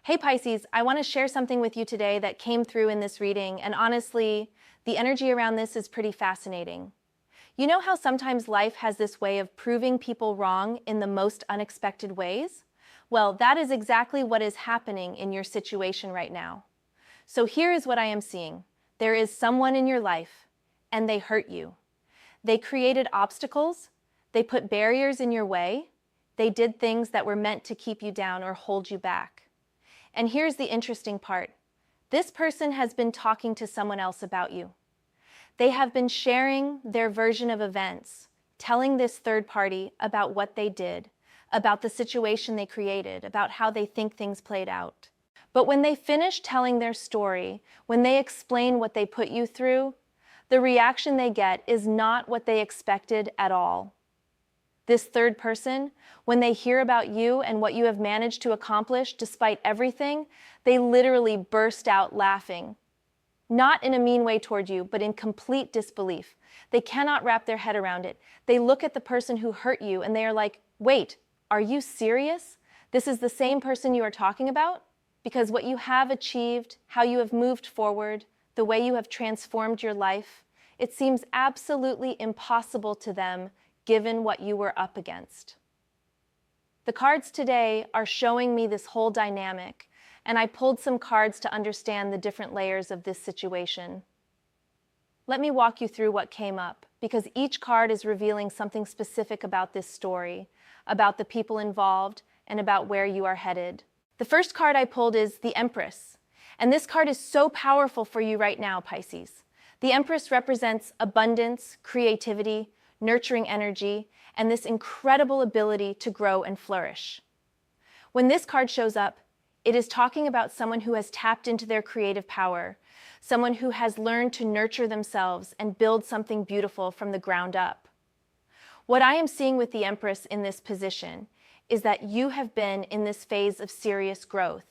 Hey Pisces, I want to share something with you today that came through in this reading, and honestly, the energy around this is pretty fascinating. You know how sometimes life has this way of proving people wrong in the most unexpected ways? Well, that is exactly what is happening in your situation right now. So here is what I am seeing. There is someone in your life, and they hurt you. They created obstacles, they put barriers in your way, they did things that were meant to keep you down or hold you back. And here's the interesting part. This person has been talking to someone else about you. They have been sharing their version of events, telling this third party about what they did, about the situation they created, about how they think things played out. But when they finish telling their story, when they explain what they put you through, the reaction they get is not what they expected at all. This third person, when they hear about you and what you have managed to accomplish despite everything, they literally burst out laughing. Not in a mean way toward you, but in complete disbelief. They cannot wrap their head around it. They look at the person who hurt you and they are like, wait, are you serious? This is the same person you are talking about? Because what you have achieved, how you have moved forward, the way you have transformed your life, it seems absolutely impossible to them given what you were up against. The cards today are showing me this whole dynamic, and I pulled some cards to understand the different layers of this situation. Let me walk you through what came up, because each card is revealing something specific about this story, about the people involved, and about where you are headed. The first card I pulled is the Empress, and this card is so powerful for you right now, Pisces. The Empress represents abundance, creativity, nurturing energy, and this incredible ability to grow and flourish. When this card shows up, it is talking about someone who has tapped into their creative power, someone who has learned to nurture themselves and build something beautiful from the ground up. What I am seeing with the Empress in this position is that you have been in this phase of serious growth,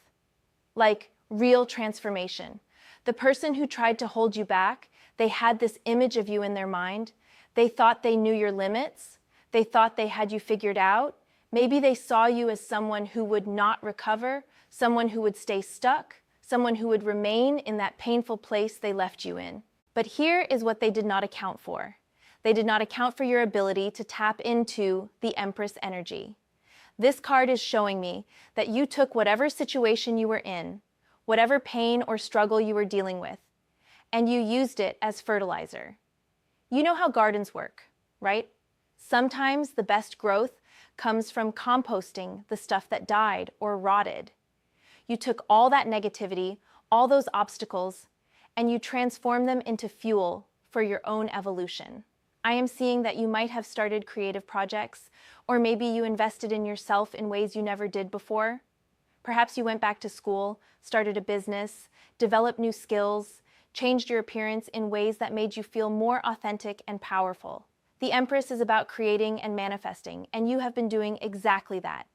like real transformation. The person who tried to hold you back, they had this image of you in their mind. They thought they knew your limits. They thought they had you figured out. Maybe they saw you as someone who would not recover, someone who would stay stuck, someone who would remain in that painful place they left you in. But here is what they did not account for. They did not account for your ability to tap into the Empress energy. This card is showing me that you took whatever situation you were in, whatever pain or struggle you were dealing with, and you used it as fertilizer. You know how gardens work, right? Sometimes the best growth comes from composting the stuff that died or rotted. You took all that negativity, all those obstacles, and you transformed them into fuel for your own evolution. I am seeing that you might have started creative projects, or maybe you invested in yourself in ways you never did before. Perhaps you went back to school, started a business, developed new skills, changed your appearance in ways that made you feel more authentic and powerful. The Empress is about creating and manifesting, and you have been doing exactly that.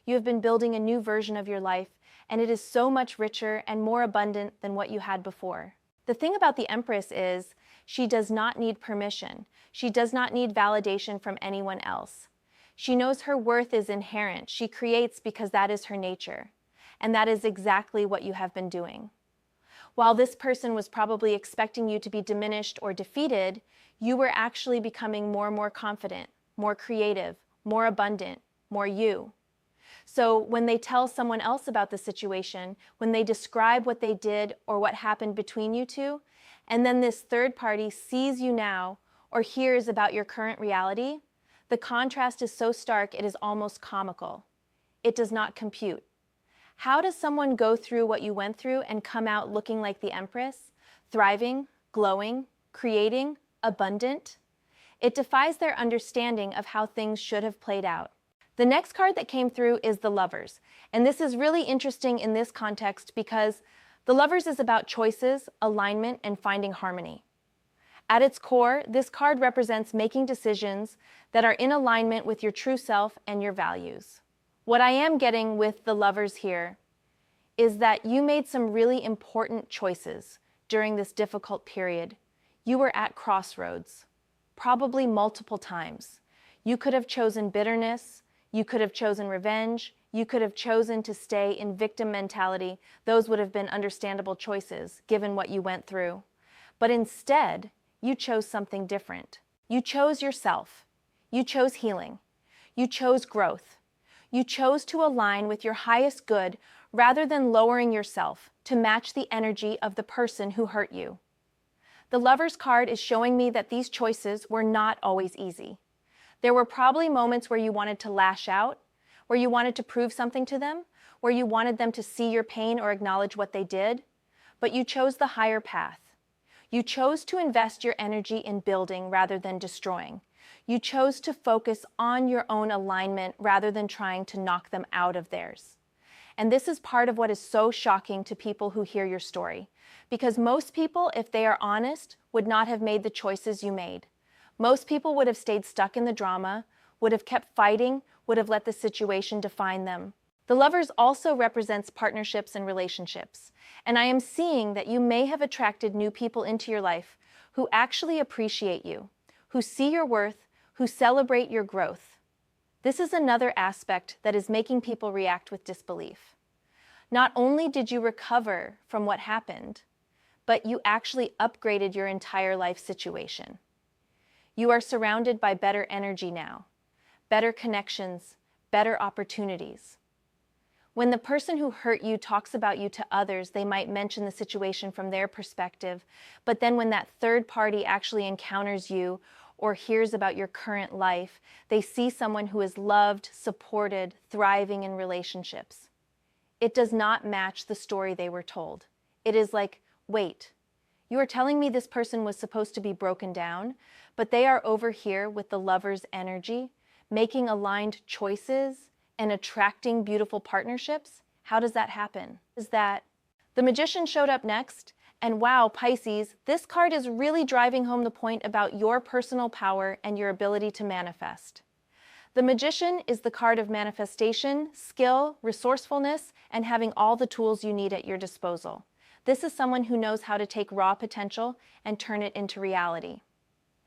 You have been building a new version of your life, and it is so much richer and more abundant than what you had before. The thing about the Empress is, she does not need permission. She does not need validation from anyone else. She knows her worth is inherent. She creates because that is her nature. And that is exactly what you have been doing. While this person was probably expecting you to be diminished or defeated, you were actually becoming more and more confident, more creative, more abundant, more you. So when they tell someone else about the situation, when they describe what they did or what happened between you two, and then this third party sees you now or hears about your current reality, the contrast is so stark it is almost comical. It does not compute. How does someone go through what you went through and come out looking like the Empress, thriving, glowing, creating, abundant? It defies their understanding of how things should have played out. The next card that came through is the Lovers, and this is really interesting in this context because the Lovers is about choices, alignment, and finding harmony. At its core, this card represents making decisions that are in alignment with your true self and your values. What I am getting with the Lovers here is that you made some really important choices during this difficult period. You were at crossroads, probably multiple times. You could have chosen bitterness, you could have chosen revenge, You could have chosen to stay in victim mentality. Those would have been understandable choices, given what you went through. But instead, you chose something different. You chose yourself. You chose healing. You chose growth. You chose to align with your highest good rather than lowering yourself to match the energy of the person who hurt you. The Lover's card is showing me that these choices were not always easy. There were probably moments where you wanted to lash out, where you wanted to prove something to them, where you wanted them to see your pain or acknowledge what they did, but you chose the higher path. You chose to invest your energy in building rather than destroying. You chose to focus on your own alignment rather than trying to knock them out of theirs. And this is part of what is so shocking to people who hear your story, because most people, if they are honest, would not have made the choices you made. Most people would have stayed stuck in the drama, would have kept fighting, would have let the situation define them. The Lovers also represents partnerships and relationships, and I am seeing that you may have attracted new people into your life who actually appreciate you, who see your worth, who celebrate your growth. This is another aspect that is making people react with disbelief. Not only did you recover from what happened, but you actually upgraded your entire life situation. You are surrounded by better energy now, better connections, better opportunities. When the person who hurt you talks about you to others, they might mention the situation from their perspective, but then when that third party actually encounters you or hears about your current life, they see someone who is loved, supported, thriving in relationships. It does not match the story they were told. It is like, wait, you are telling me this person was supposed to be broken down, but they are over here with the Lover's energy, making aligned choices and attracting beautiful partnerships? How does that happen? The Magician showed up next, and wow, Pisces, this card is really driving home the point about your personal power and your ability to manifest. The Magician is the card of manifestation, skill, resourcefulness, and having all the tools you need at your disposal. This is someone who knows how to take raw potential and turn it into reality.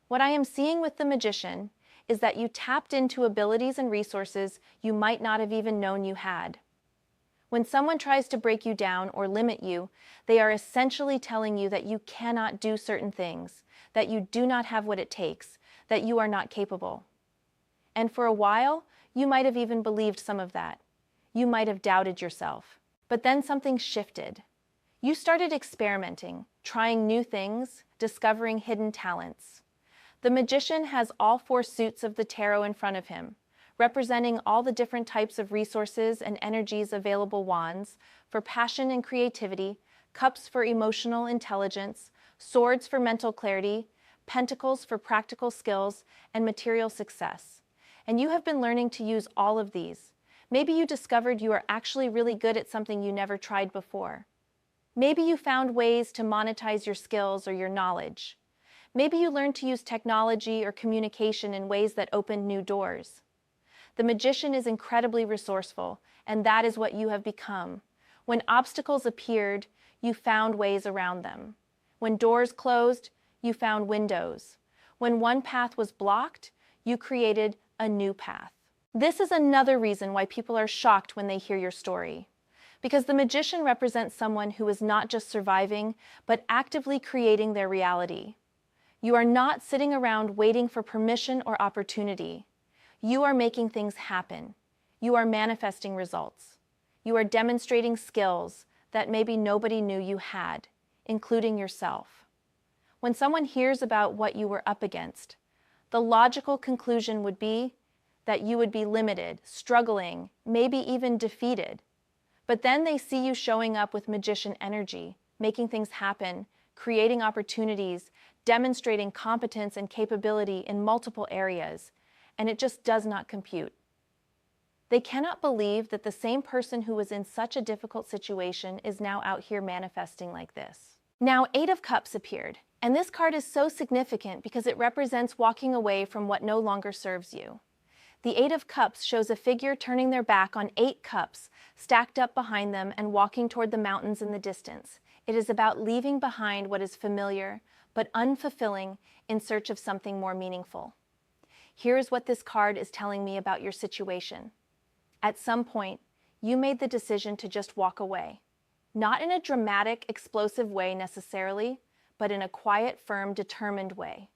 What I am seeing with the Magician is that you tapped into abilities and resources you might not have even known you had. When someone tries to break you down or limit you, they are essentially telling you that you cannot do certain things, that you do not have what it takes, that you are not capable. And for a while, you might have even believed some of that. You might have doubted yourself. But then something shifted. You started experimenting, trying new things, discovering hidden talents. The Magician has all four suits of the tarot in front of him, representing all the different types of resources and energies available: wands for passion and creativity, cups for emotional intelligence, swords for mental clarity, pentacles for practical skills and material success. And you have been learning to use all of these. Maybe you discovered you are actually really good at something you never tried before. Maybe you found ways to monetize your skills or your knowledge. Maybe you learned to use technology or communication in ways that opened new doors. The Magician is incredibly resourceful, and that is what you have become. When obstacles appeared, you found ways around them. When doors closed, you found windows. When one path was blocked, you created a new path. This is another reason why people are shocked when they hear your story. Because the Magician represents someone who is not just surviving, but actively creating their reality. You are not sitting around waiting for permission or opportunity. You are making things happen. You are manifesting results. You are demonstrating skills that maybe nobody knew you had, including yourself. When someone hears about what you were up against, the logical conclusion would be that you would be limited, struggling, maybe even defeated. But then they see you showing up with Magician energy, making things happen, creating opportunities, demonstrating competence and capability in multiple areas, and it just does not compute. They cannot believe that the same person who was in such a difficult situation is now out here manifesting like this. Now, 8 of Cups appeared, and this card is so significant because it represents walking away from what no longer serves you. The 8 of Cups shows a figure turning their back on 8 cups stacked up behind them and walking toward the mountains in the distance. It is about leaving behind what is familiar but unfulfilling in search of something more meaningful. Here is what this card is telling me about your situation. At some point, You made the decision to just walk away. Not in a dramatic, explosive way necessarily, but in a quiet, firm, determined way.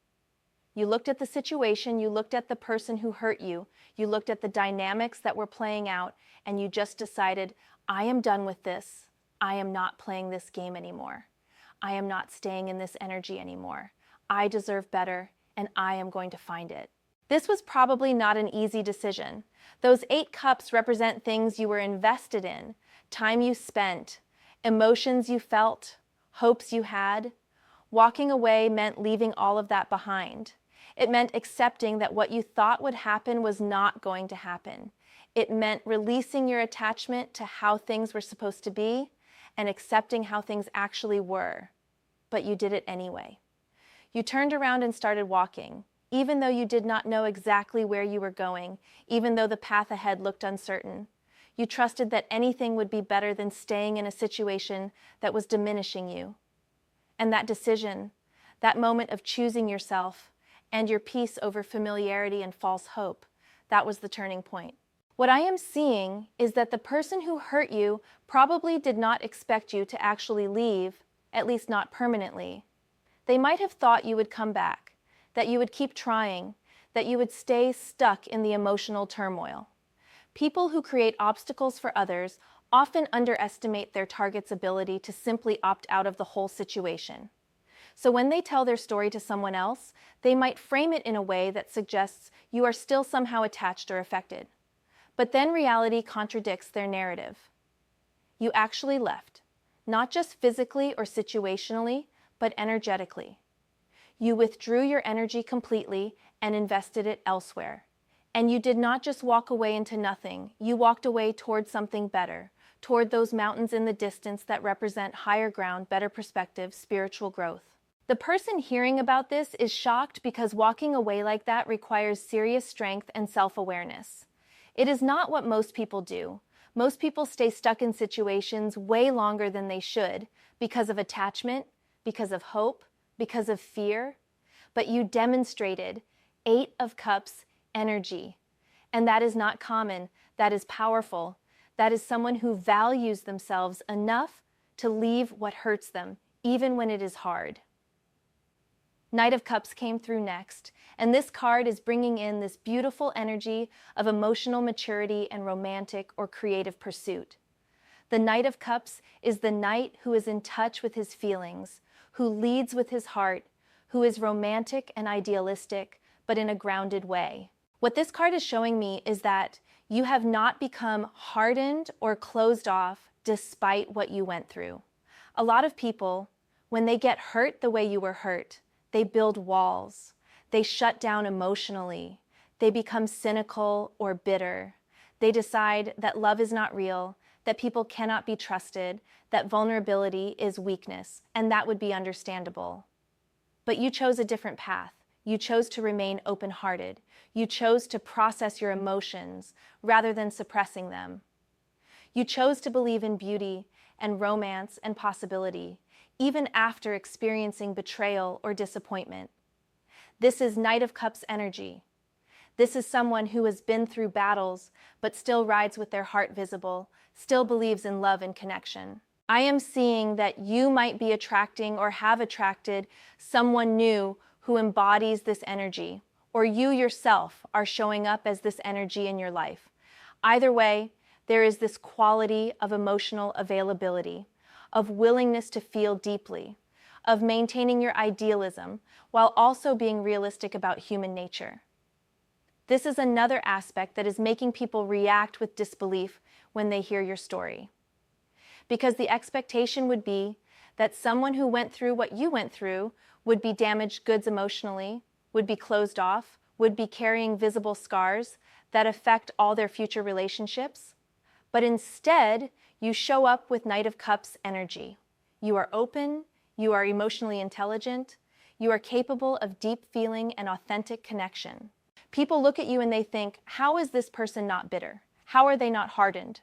You looked at the situation, you looked at the person who hurt you, you looked at the dynamics that were playing out, and you just decided, I am done with this. I am not playing this game anymore. I am not staying in this energy anymore. I deserve better, and I am going to find it. This was probably not an easy decision. Those 8 cups represent things you were invested in, time you spent, emotions you felt, hopes you had. Walking away meant leaving all of that behind. It meant accepting that what you thought would happen was not going to happen. It meant releasing your attachment to how things were supposed to be and accepting how things actually were. But you did it anyway. You turned around and started walking, even though you did not know exactly where you were going, even though the path ahead looked uncertain. You trusted that anything would be better than staying in a situation that was diminishing you. And that decision, that moment of choosing yourself and your peace over familiarity and false hope, that was the turning point. What I am seeing is that the person who hurt you probably did not expect you to actually leave, at least not permanently. They might have thought you would come back, that you would keep trying, that you would stay stuck in the emotional turmoil. People who create obstacles for others often underestimate their target's ability to simply opt out of the whole situation. So when they tell their story to someone else, they might frame it in a way that suggests you are still somehow attached or affected. But then reality contradicts their narrative. You actually left, not just physically or situationally, but energetically. You withdrew your energy completely and invested it elsewhere. And you did not just walk away into nothing, you walked away toward something better, toward those mountains in the distance that represent higher ground, better perspective, spiritual growth. The person hearing about this is shocked because walking away like that requires serious strength and self-awareness. It is not what most people do. Most people stay stuck in situations way longer than they should because of attachment, because of hope, because of fear. But you demonstrated 8 of Cups energy. And that is not common. That is powerful. That is someone who values themselves enough to leave what hurts them, even when it is hard. Knight of Cups came through next, and this card is bringing in this beautiful energy of emotional maturity and romantic or creative pursuit. The Knight of Cups is the knight who is in touch with his feelings, who leads with his heart, who is romantic and idealistic, but in a grounded way. What this card is showing me is that you have not become hardened or closed off despite what you went through. A lot of people, when they get hurt the way you were hurt, they build walls. They shut down emotionally. They become cynical or bitter. They decide that love is not real, that people cannot be trusted, that vulnerability is weakness, and that would be understandable. But you chose a different path. You chose to remain open-hearted. You chose to process your emotions rather than suppressing them. You chose to believe in beauty and romance and possibility, even after experiencing betrayal or disappointment. This is Knight of Cups energy. This is someone who has been through battles, but still rides with their heart visible, still believes in love and connection. I am seeing that you might be attracting or have attracted someone new who embodies this energy, or you yourself are showing up as this energy in your life. Either way, there is this quality of emotional availability, of willingness to feel deeply, of maintaining your idealism while also being realistic about human nature. This is another aspect that is making people react with disbelief when they hear your story. Because the expectation would be that someone who went through what you went through would be damaged goods emotionally, would be closed off, would be carrying visible scars that affect all their future relationships. But instead, you show up with Knight of Cups energy. You are open, you are emotionally intelligent, you are capable of deep feeling and authentic connection. People look at you and they think, how is this person not bitter? How are they not hardened?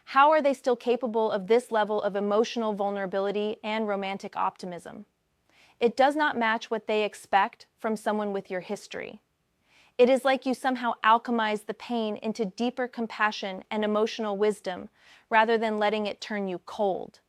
How are they still capable of this level of emotional vulnerability and romantic optimism? It does not match what they expect from someone with your history. It is like you somehow alchemize the pain into deeper compassion and emotional wisdom, rather than letting it turn you cold.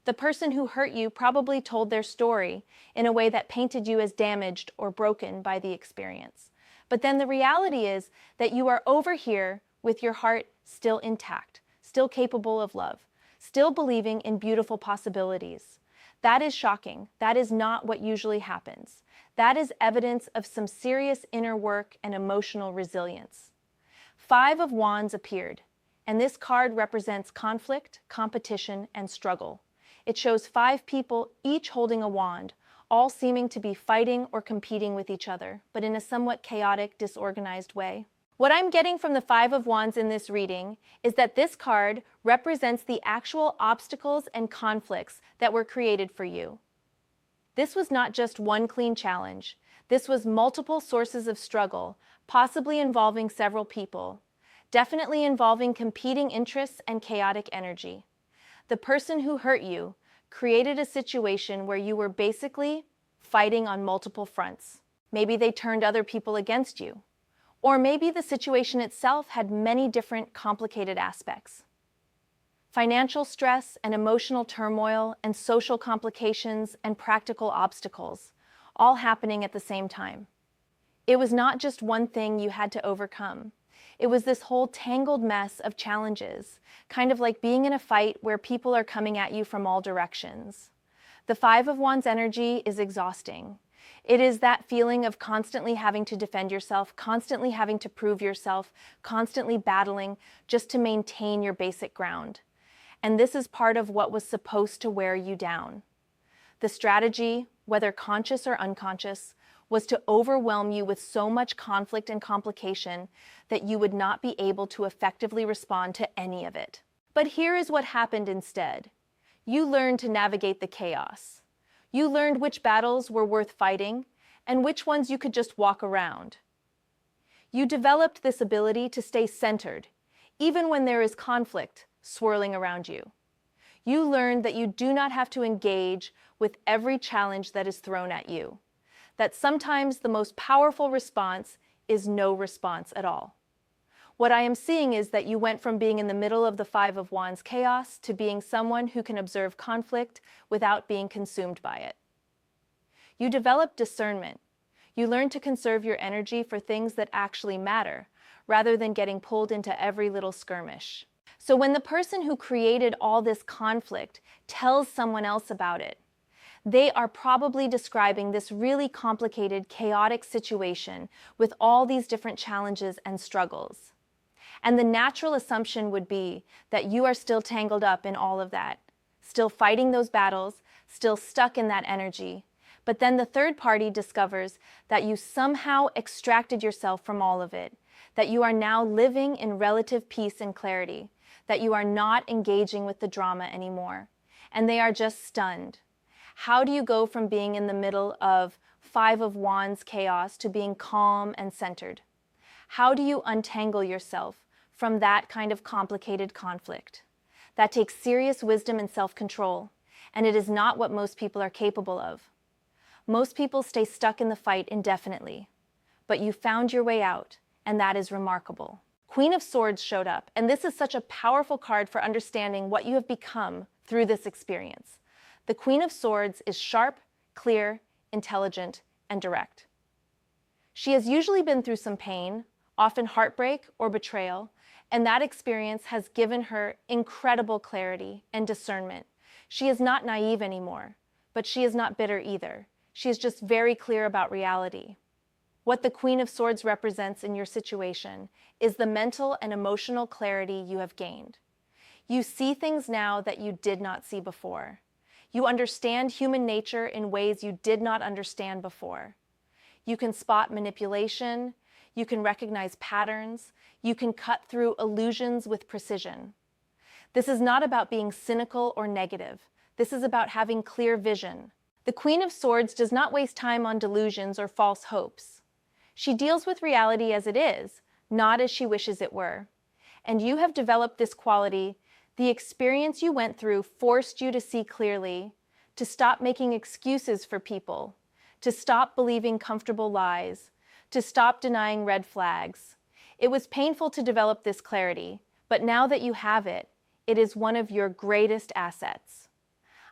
The person who hurt you probably told their story in a way that painted you as damaged or broken by the experience. But then the reality is that you are over here with your heart still intact, still capable of love, still believing in beautiful possibilities. That is shocking. That is not what usually happens. That is evidence of some serious inner work and emotional resilience. 5 of Wands appeared, and this card represents conflict, competition, and struggle. It shows 5 people, each holding a wand, all seeming to be fighting or competing with each other, but in a somewhat chaotic, disorganized way. What I'm getting from the 5 of Wands in this reading is that this card represents the actual obstacles and conflicts that were created for you. This was not just one clean challenge. This was multiple sources of struggle, possibly involving several people, definitely involving competing interests and chaotic energy. The person who hurt you created a situation where you were basically fighting on multiple fronts. Maybe they turned other people against you. Or maybe the situation itself had many different complicated aspects. Financial stress and emotional turmoil and social complications and practical obstacles, all happening at the same time. It was not just one thing you had to overcome. It was this whole tangled mess of challenges, kind of like being in a fight where people are coming at you from all directions. The 5 of Wands energy is exhausting. It is that feeling of constantly having to defend yourself, constantly having to prove yourself, constantly battling just to maintain your basic ground. And this is part of what was supposed to wear you down. The strategy, whether conscious or unconscious, was to overwhelm you with so much conflict and complication that you would not be able to effectively respond to any of it. But here is what happened instead. You learned to navigate the chaos. You learned which battles were worth fighting and which ones you could just walk around. You developed this ability to stay centered, even when there is conflict swirling around you. You learned that you do not have to engage with every challenge that is thrown at you. That sometimes the most powerful response is no response at all. What I am seeing is that you went from being in the middle of the 5 of Wands chaos to being someone who can observe conflict without being consumed by it. You developed discernment. You learned to conserve your energy for things that actually matter, rather than getting pulled into every little skirmish. So when the person who created all this conflict tells someone else about it, they are probably describing this really complicated, chaotic situation with all these different challenges and struggles. And the natural assumption would be that you are still tangled up in all of that, still fighting those battles, still stuck in that energy. But then the third party discovers that you somehow extracted yourself from all of it, that you are now living in relative peace and clarity, that you are not engaging with the drama anymore, and they are just stunned. How do you go from being in the middle of 5 of Wands chaos to being calm and centered? How do you untangle yourself from that kind of complicated conflict? That takes serious wisdom and self-control, and it is not what most people are capable of. Most people stay stuck in the fight indefinitely, but you found your way out, and that is remarkable. Queen of Swords showed up, and this is such a powerful card for understanding what you have become through this experience. The Queen of Swords is sharp, clear, intelligent, and direct. She has usually been through some pain, often heartbreak or betrayal, and that experience has given her incredible clarity and discernment. She is not naive anymore, but she is not bitter either. She is just very clear about reality. What the Queen of Swords represents in your situation is the mental and emotional clarity you have gained. You see things now that you did not see before. You understand human nature in ways you did not understand before. You can spot manipulation, you can recognize patterns, you can cut through illusions with precision. This is not about being cynical or negative. This is about having clear vision. The Queen of Swords does not waste time on delusions or false hopes. She deals with reality as it is, not as she wishes it were. And you have developed this quality. The experience you went through forced you to see clearly, to stop making excuses for people, to stop believing comfortable lies, to stop denying red flags. It was painful to develop this clarity, but now that you have it, it is one of your greatest assets.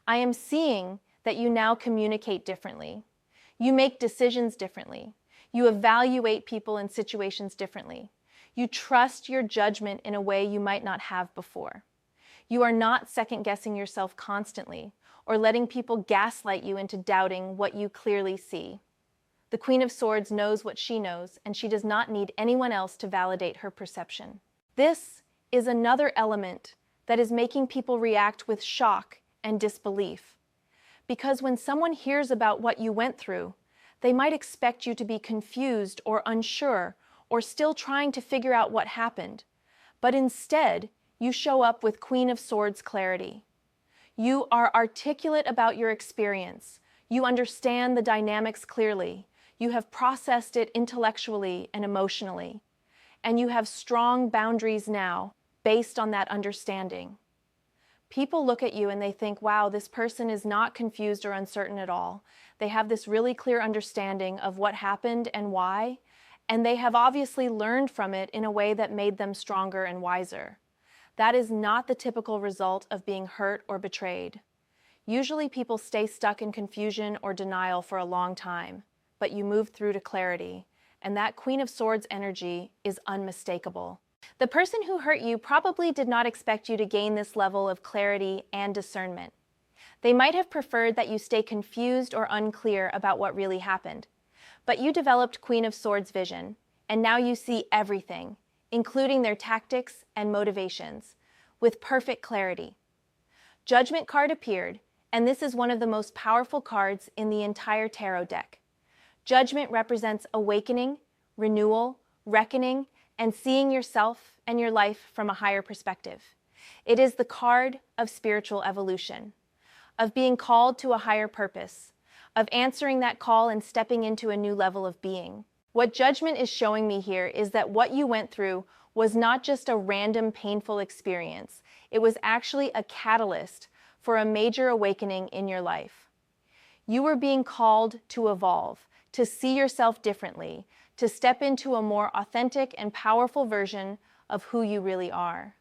I am seeing that you now communicate differently. You make decisions differently. You evaluate people and situations differently. You trust your judgment in a way you might not have before. You are not second-guessing yourself constantly or letting people gaslight you into doubting what you clearly see. The Queen of Swords knows what she knows, and she does not need anyone else to validate her perception. This is another element that is making people react with shock and disbelief. Because when someone hears about what you went through, they might expect you to be confused or unsure or still trying to figure out what happened. But instead, you show up with Queen of Swords clarity. You are articulate about your experience. You understand the dynamics clearly. You have processed it intellectually and emotionally. And you have strong boundaries now based on that understanding. People look at you and they think, wow, this person is not confused or uncertain at all. They have this really clear understanding of what happened and why, and they have obviously learned from it in a way that made them stronger and wiser. That is not the typical result of being hurt or betrayed. Usually people stay stuck in confusion or denial for a long time, but you move through to clarity, and that Queen of Swords energy is unmistakable. The person who hurt you probably did not expect you to gain this level of clarity and discernment. They might have preferred that you stay confused or unclear about what really happened. But you developed Queen of Swords vision, and now you see everything, including their tactics and motivations, with perfect clarity. Judgment card appeared, and this is one of the most powerful cards in the entire tarot deck. Judgment represents awakening, renewal, reckoning, and seeing yourself and your life from a higher perspective. It is the card of spiritual evolution, of being called to a higher purpose, of answering that call and stepping into a new level of being. What Judgment is showing me here is that what you went through was not just a random painful experience. It was actually a catalyst for a major awakening in your life. You were being called to evolve, to see yourself differently, to step into a more authentic and powerful version of who you really are.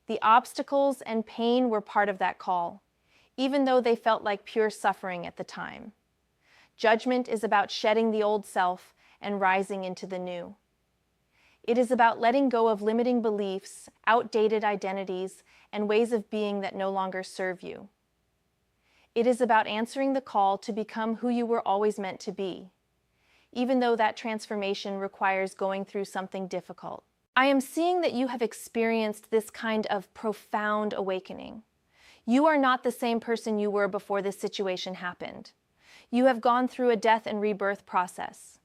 The obstacles and pain were part of that call, even though they felt like pure suffering at the time. Judgment is about shedding the old self and rising into the new. It is about letting go of limiting beliefs, outdated identities, and ways of being that no longer serve you. It is about answering the call to become who you were always meant to be, even though that transformation requires going through something difficult. I am seeing that you have experienced this kind of profound awakening. You are not the same person you were before this situation happened. You have gone through a death and rebirth process.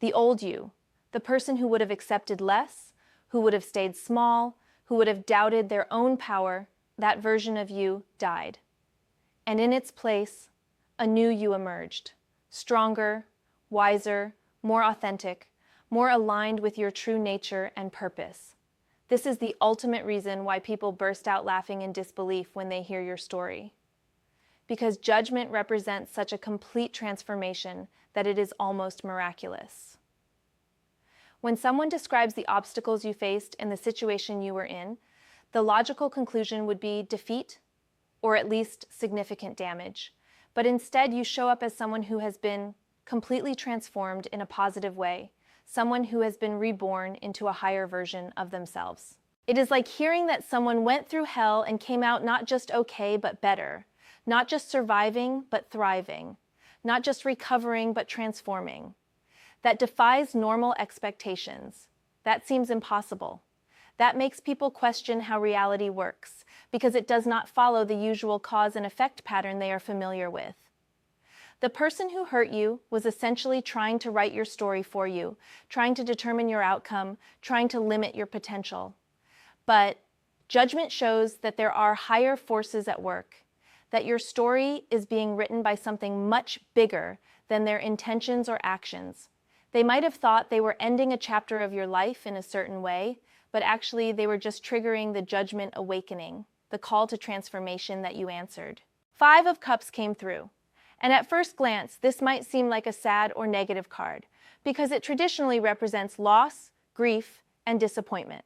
The old you, the person who would have accepted less, who would have stayed small, who would have doubted their own power, that version of you died. And in its place, a new you emerged, stronger, wiser, more authentic, more aligned with your true nature and purpose. This is the ultimate reason why people burst out laughing in disbelief when they hear your story. Because Judgment represents such a complete transformation that it is almost miraculous. When someone describes the obstacles you faced and the situation you were in, the logical conclusion would be defeat, or at least significant damage. But instead, you show up as someone who has been completely transformed in a positive way, someone who has been reborn into a higher version of themselves. It is like hearing that someone went through hell and came out not just okay, but better, not just surviving, but thriving, not just recovering, but transforming. That defies normal expectations. That seems impossible. That makes people question how reality works, because it does not follow the usual cause and effect pattern they are familiar with. The person who hurt you was essentially trying to write your story for you, trying to determine your outcome, trying to limit your potential. But Judgment shows that there are higher forces at work, that your story is being written by something much bigger than their intentions or actions. They might have thought they were ending a chapter of your life in a certain way, but actually they were just triggering the Judgment awakening, the call to transformation that you answered. 5 of Cups came through. And at first glance, this might seem like a sad or negative card, because it traditionally represents loss, grief, and disappointment.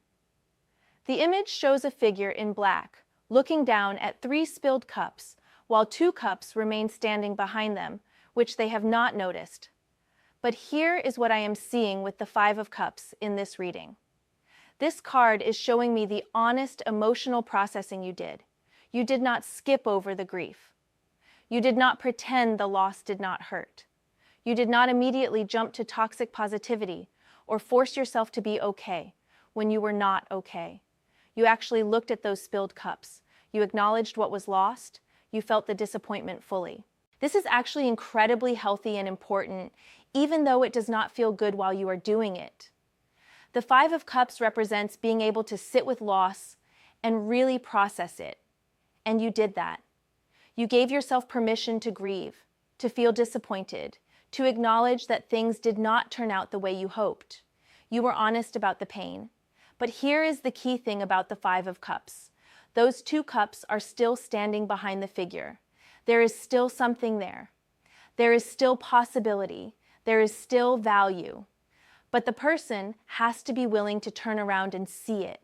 The image shows a figure in black, looking down at 3 spilled cups, while 2 cups remain standing behind them, which they have not noticed. But here is what I am seeing with the 5 of Cups in this reading. This card is showing me the honest emotional processing you did. You did not skip over the grief. You did not pretend the loss did not hurt. You did not immediately jump to toxic positivity or force yourself to be okay when you were not okay. You actually looked at those spilled cups. You acknowledged what was lost. You felt the disappointment fully. This is actually incredibly healthy and important, even though it does not feel good while you are doing it. The 5 of Cups represents being able to sit with loss and really process it. And you did that. You gave yourself permission to grieve, to feel disappointed, to acknowledge that things did not turn out the way you hoped. You were honest about the pain. But here is the key thing about the 5 of Cups. Those 2 cups are still standing behind the figure. There is still something there. There is still possibility. There is still value. But the person has to be willing to turn around and see it.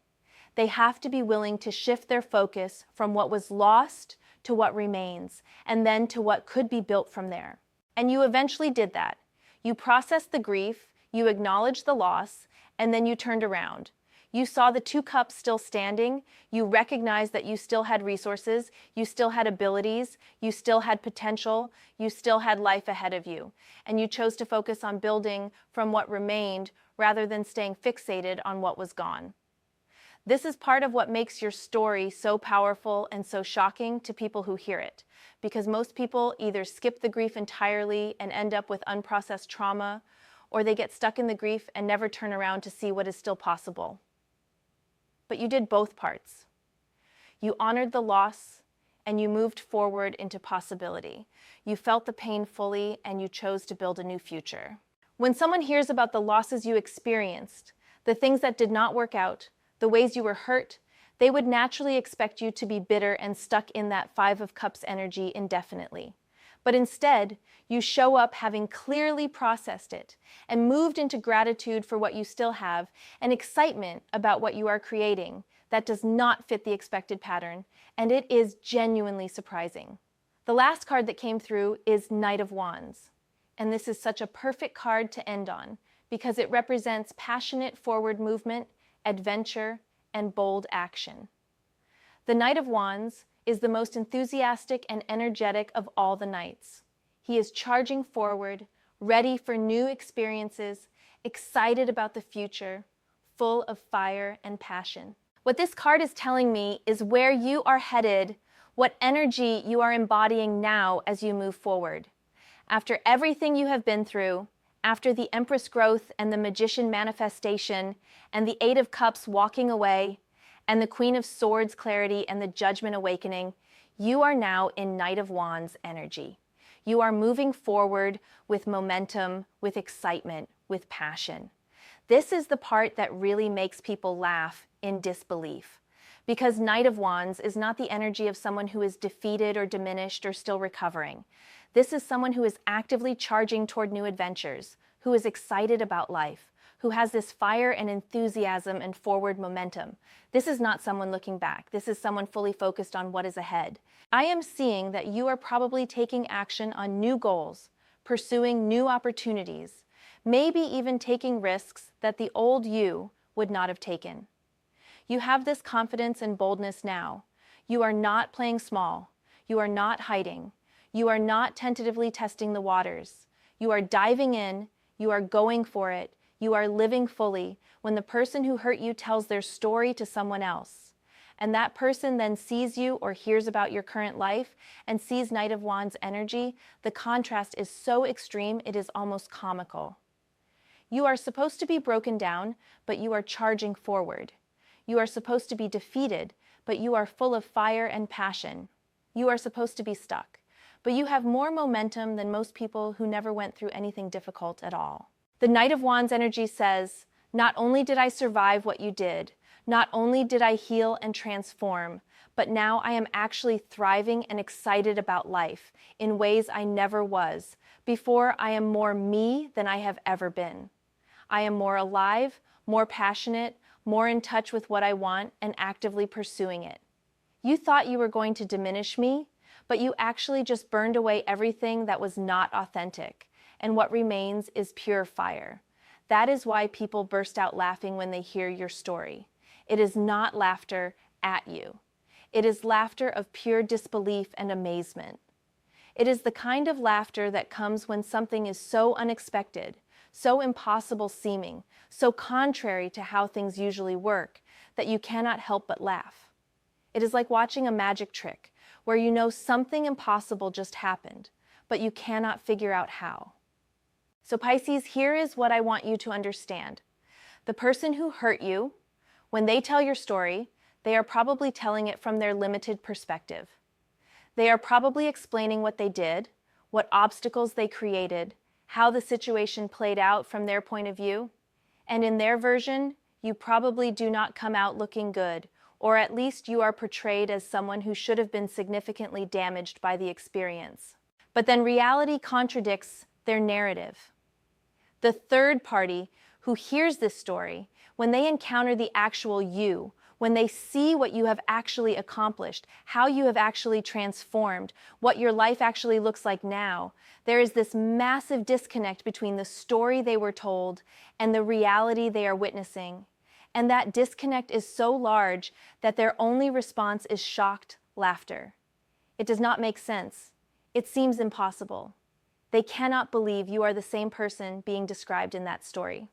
They have to be willing to shift their focus from what was lost to what remains, and then to what could be built from there. And you eventually did that. You processed the grief, you acknowledged the loss, and then you turned around. You saw the 2 cups still standing, you recognized that you still had resources, you still had abilities, you still had potential, you still had life ahead of you, and you chose to focus on building from what remained rather than staying fixated on what was gone. This is part of what makes your story so powerful and so shocking to people who hear it, because most people either skip the grief entirely and end up with unprocessed trauma, or they get stuck in the grief and never turn around to see what is still possible. But you did both parts. You honored the loss, and you moved forward into possibility. You felt the pain fully, and you chose to build a new future. When someone hears about the losses you experienced, the things that did not work out, the ways you were hurt, they would naturally expect you to be bitter and stuck in that 5 of Cups energy indefinitely. But instead, you show up having clearly processed it and moved into gratitude for what you still have and excitement about what you are creating that does not fit the expected pattern, and it is genuinely surprising. The last card that came through is Knight of Wands, and this is such a perfect card to end on because it represents passionate forward movement, adventure, and bold action. The Knight of Wands is the most enthusiastic and energetic of all the knights. He is charging forward, ready for new experiences, excited about the future, full of fire and passion. What this card is telling me is where you are headed, what energy you are embodying now as you move forward. After everything you have been through, after the Empress growth and the Magician manifestation, and the 8 of Cups walking away, and the Queen of Swords clarity and the Judgment awakening, you are now in Knight of Wands energy. You are moving forward with momentum, with excitement, with passion. This is the part that really makes people laugh in disbelief, because Knight of Wands is not the energy of someone who is defeated or diminished or still recovering. This is someone who is actively charging toward new adventures, who is excited about life, who has this fire and enthusiasm and forward momentum. This is not someone looking back. This is someone fully focused on what is ahead. I am seeing that you are probably taking action on new goals, pursuing new opportunities, maybe even taking risks that the old you would not have taken. You have this confidence and boldness now. You are not playing small. You are not hiding. You are not tentatively testing the waters. You are diving in. You are going for it. You are living fully when the person who hurt you tells their story to someone else. And that person then sees you or hears about your current life and sees Knight of Wands energy. The contrast is so extreme, it is almost comical. You are supposed to be broken down, but you are charging forward. You are supposed to be defeated, but you are full of fire and passion. You are supposed to be stuck, but you have more momentum than most people who never went through anything difficult at all. The Knight of Wands energy says, not only did I survive what you did, not only did I heal and transform, but now I am actually thriving and excited about life in ways I never was. Before, I am more me than I have ever been. I am more alive, more passionate, more in touch with what I want and actively pursuing it. You thought you were going to diminish me, but you actually just burned away everything that was not authentic, and what remains is pure fire. That is why people burst out laughing when they hear your story. It is not laughter at you. It is laughter of pure disbelief and amazement. It is the kind of laughter that comes when something is so unexpected, so impossible seeming, so contrary to how things usually work, that you cannot help but laugh. It is like watching a magic trick, where you know something impossible just happened, but you cannot figure out how. So Pisces, here is what I want you to understand. The person who hurt you, when they tell your story, they are probably telling it from their limited perspective. They are probably explaining what they did, what obstacles they created, how the situation played out from their point of view. And in their version, you probably do not come out looking good, or at least you are portrayed as someone who should have been significantly damaged by the experience. But then reality contradicts their narrative. The third party who hears this story, when they encounter the actual you, when they see what you have actually accomplished, how you have actually transformed, what your life actually looks like now, there is this massive disconnect between the story they were told and the reality they are witnessing. And that disconnect is so large that their only response is shocked laughter. It does not make sense. It seems impossible. They cannot believe you are the same person being described in that story.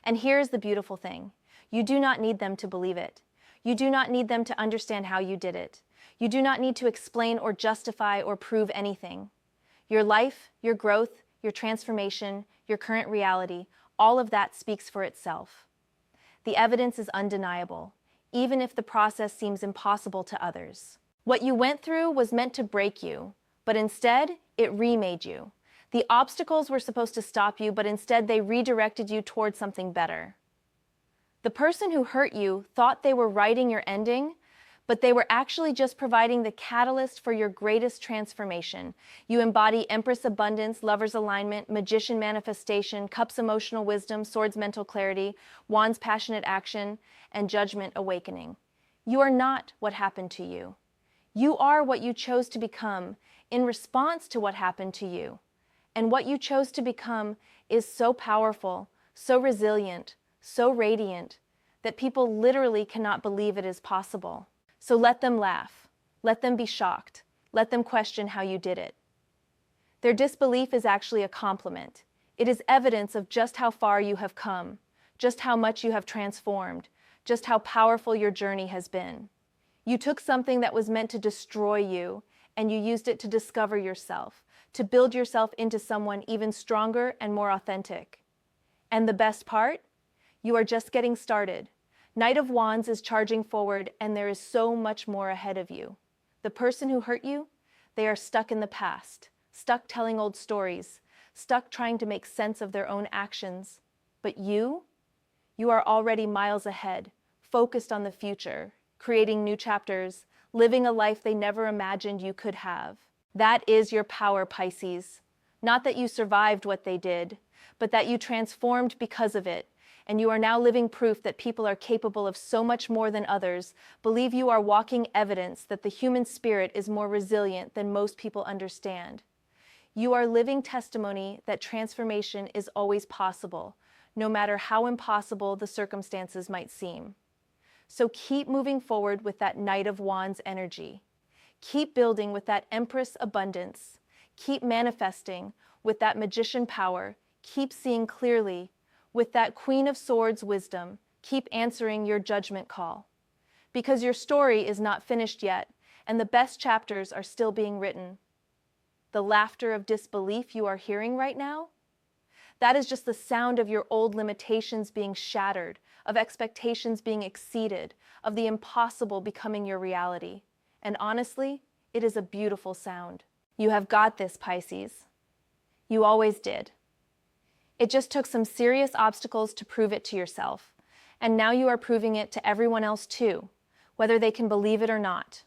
And here's the beautiful thing. You do not need them to believe it. You do not need them to understand how you did it. You do not need to explain or justify or prove anything. Your life, your growth, your transformation, your current reality, all of that speaks for itself. The evidence is undeniable, even if the process seems impossible to others. What you went through was meant to break you, but instead, it remade you. The obstacles were supposed to stop you, but instead they redirected you towards something better. The person who hurt you thought they were writing your ending, but they were actually just providing the catalyst for your greatest transformation. You embody Empress Abundance, Lover's Alignment, Magician Manifestation, Cups Emotional Wisdom, Swords Mental Clarity, Wands Passionate Action, and Judgment Awakening. You are not what happened to you. You are what you chose to become in response to what happened to you. And what you chose to become is so powerful, so resilient, so radiant, that people literally cannot believe it is possible. So let them laugh. Let them be shocked. Let them question how you did it. Their disbelief is actually a compliment. It is evidence of just how far you have come, just how much you have transformed, just how powerful your journey has been. You took something that was meant to destroy you, and you used it to discover yourself, to build yourself into someone even stronger and more authentic. And the best part? You are just getting started. Knight of Wands is charging forward, and there is so much more ahead of you. The person who hurt you, they are stuck in the past, stuck telling old stories, stuck trying to make sense of their own actions. But you are already miles ahead, focused on the future, creating new chapters, living a life they never imagined you could have. That is your power, Pisces. Not that you survived what they did, but that you transformed because of it. And you are now living proof that people are capable of so much more than others. Believe you are walking evidence that the human spirit is more resilient than most people understand. You are living testimony that transformation is always possible, no matter how impossible the circumstances might seem. So keep moving forward with that Knight of Wands energy. Keep building with that Empress Abundance. Keep manifesting with that Magician power. Keep seeing clearly with that Queen of Swords wisdom. Keep answering your judgment call. Because your story is not finished yet, and the best chapters are still being written. The laughter of disbelief you are hearing right now? That is just the sound of your old limitations being shattered, of expectations being exceeded, of the impossible becoming your reality. And honestly, it is a beautiful sound. You have got this, Pisces. You always did. It just took some serious obstacles to prove it to yourself, and now you are proving it to everyone else too, whether they can believe it or not.